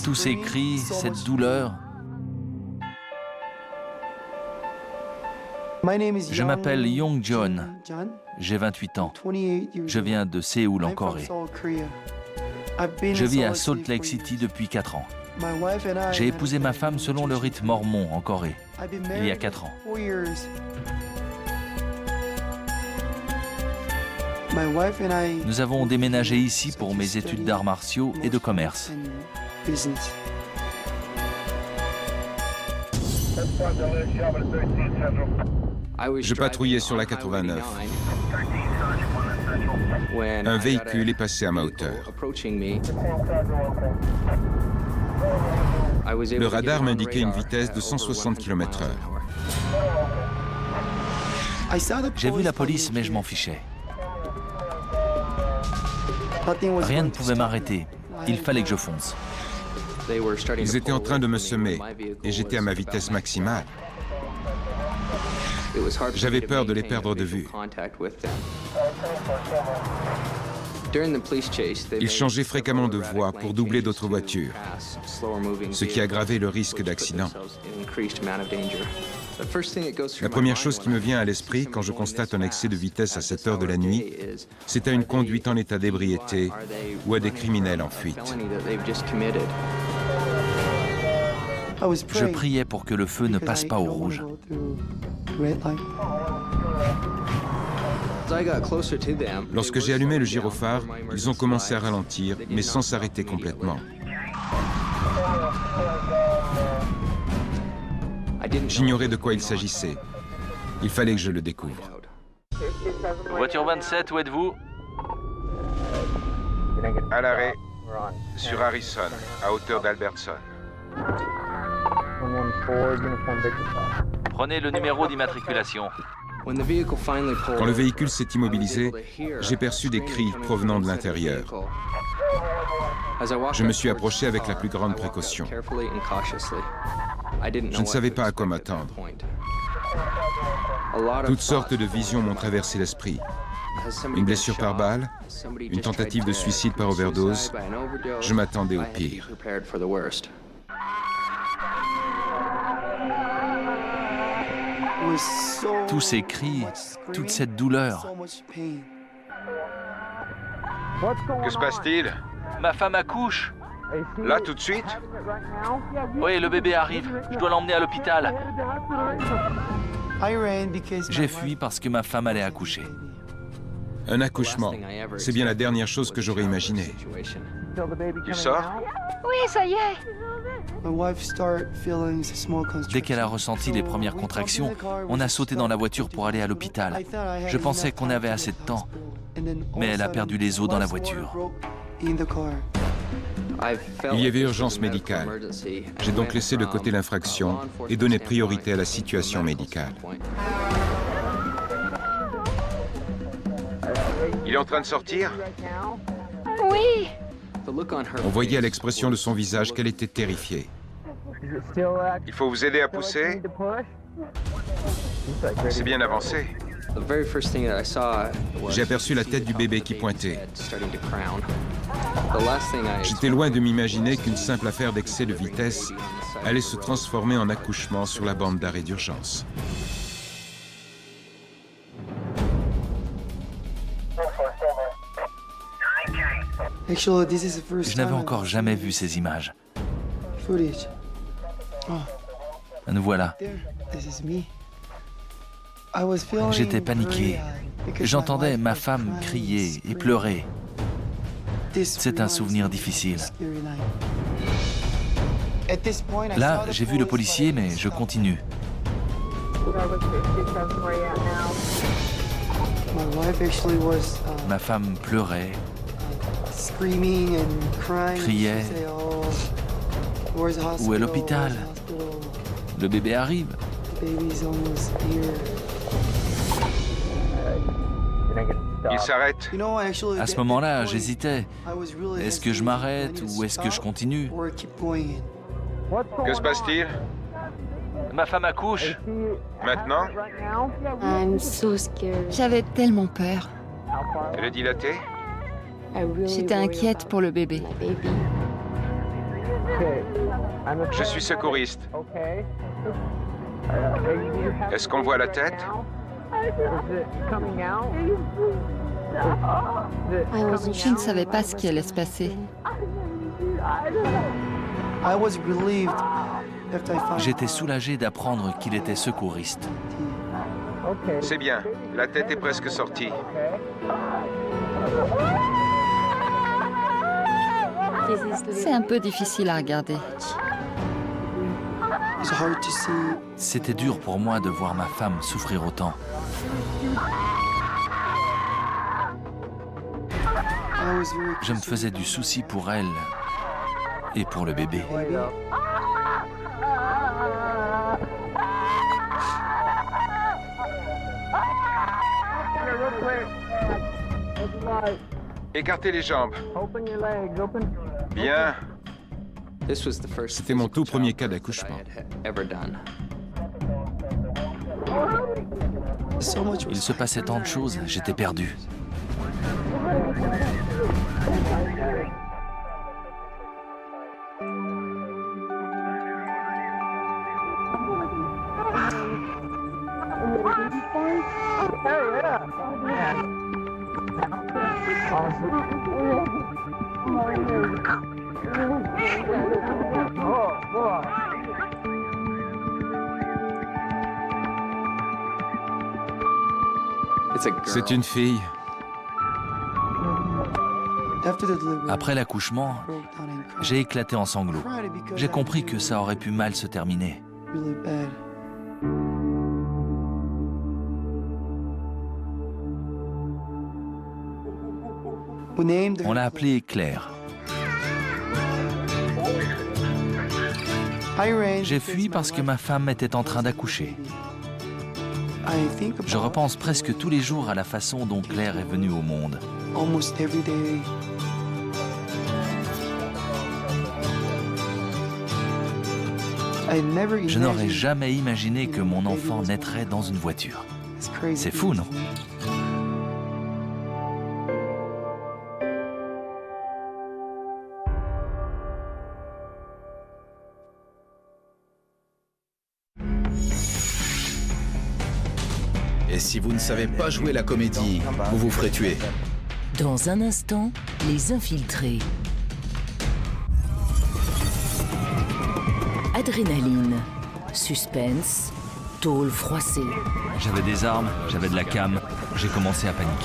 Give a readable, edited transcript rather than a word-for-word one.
Tous ces cris, cette douleur. Je m'appelle Young John, j'ai 28 ans. Je viens de Séoul en Corée. Je vis à Salt Lake City depuis 4 ans. J'ai épousé ma femme selon le rite mormon en Corée, il y a 4 ans. Nous avons déménagé ici pour mes études d'arts martiaux et de commerce. Je patrouillais sur la 89. Un véhicule est passé à ma hauteur. Le radar m'indiquait une vitesse de 160 km/h. J'ai vu la police, mais je m'en fichais. Rien ne pouvait m'arrêter. Il fallait que je fonce. Ils étaient en train de me semer et j'étais à ma vitesse maximale. J'avais peur de les perdre de vue. Ils changeaient fréquemment de voie pour doubler d'autres voitures, ce qui aggravait le risque d'accident. La première chose qui me vient à l'esprit quand je constate un excès de vitesse à cette heure de la nuit, c'est à une conduite en état d'ébriété ou à des criminels en fuite. Je priais pour que le feu ne passe pas au rouge. Lorsque j'ai allumé le gyrophare, ils ont commencé à ralentir, mais sans s'arrêter complètement. J'ignorais de quoi il s'agissait. Il fallait que je le découvre. Voiture 27, où êtes-vous? À l'arrêt, sur Harrison, à hauteur d'Albertson. Prenez le numéro d'immatriculation. Quand le véhicule s'est immobilisé, j'ai perçu des cris provenant de l'intérieur. Je me suis approché avec la plus grande précaution. Je ne savais pas à quoi m'attendre. Toutes sortes de visions m'ont traversé l'esprit. Une blessure par balle, une tentative de suicide par overdose. Je m'attendais au pire. Tous ces cris, toute cette douleur. Que se passe-t-il? Ma femme accouche. Là, tout de suite? Oui, le bébé arrive. Je dois l'emmener à l'hôpital. J'ai fui parce que ma femme allait accoucher. Un accouchement, c'est bien la dernière chose que j'aurais imaginée. Il sort? Oui, ça y est. Dès qu'elle a ressenti les premières contractions, on a sauté dans la voiture pour aller à l'hôpital. Je pensais qu'on avait assez de temps, mais elle a perdu les os dans la voiture. Il y avait urgence médicale. J'ai donc laissé de côté l'infraction et donné priorité à la situation médicale. Il est en train de sortir? Oui. On voyait à l'expression de son visage qu'elle était terrifiée. Il faut vous aider à pousser? C'est bien avancé. J'ai aperçu la tête du bébé qui pointait. J'étais loin de m'imaginer qu'une simple affaire d'excès de vitesse allait se transformer en accouchement sur la bande d'arrêt d'urgence. Je n'avais encore jamais vu ces images. Nous voilà. J'étais paniqué. J'entendais ma femme crier et pleurer. C'est un souvenir difficile. Là, j'ai vu le policier, mais je continue. Ma femme pleurait, criait. Où est l'hôpital? Le bébé arrive. Il s'arrête. À ce moment-là, j'hésitais. Est-ce que je m'arrête ou est-ce que je continue? Que se passe-t-il? Ma femme accouche. Maintenant? J'avais tellement peur. Elle est dilatée? J'étais inquiète pour le bébé. Je suis secouriste. Est-ce qu'on voit la tête? Je ne savais pas ce qui allait se passer. J'étais soulagé d'apprendre qu'il était secouriste. C'est bien. La tête est presque sortie. C'est un peu difficile à regarder. C'était dur pour moi de voir ma femme souffrir autant. Je me faisais du souci pour elle et pour le bébé. Écartez les jambes. Bien. C'était mon tout premier cas d'accouchement. Il se passait tant de choses, j'étais perdu. C'est une fille. Après l'accouchement, j'ai éclaté en sanglots. J'ai compris que ça aurait pu mal se terminer. On l'a appelée Claire. J'ai fui parce que ma femme était en train d'accoucher. Je repense presque tous les jours à la façon dont Claire est venue au monde. Je n'aurais jamais imaginé que mon enfant naîtrait dans une voiture. C'est fou, non? Et si vous ne savez pas jouer la comédie, vous vous ferez tuer. Dans un instant, les infiltrés. Adrénaline, suspense, tôle froissée. J'avais des armes, j'avais de la cam, j'ai commencé à paniquer.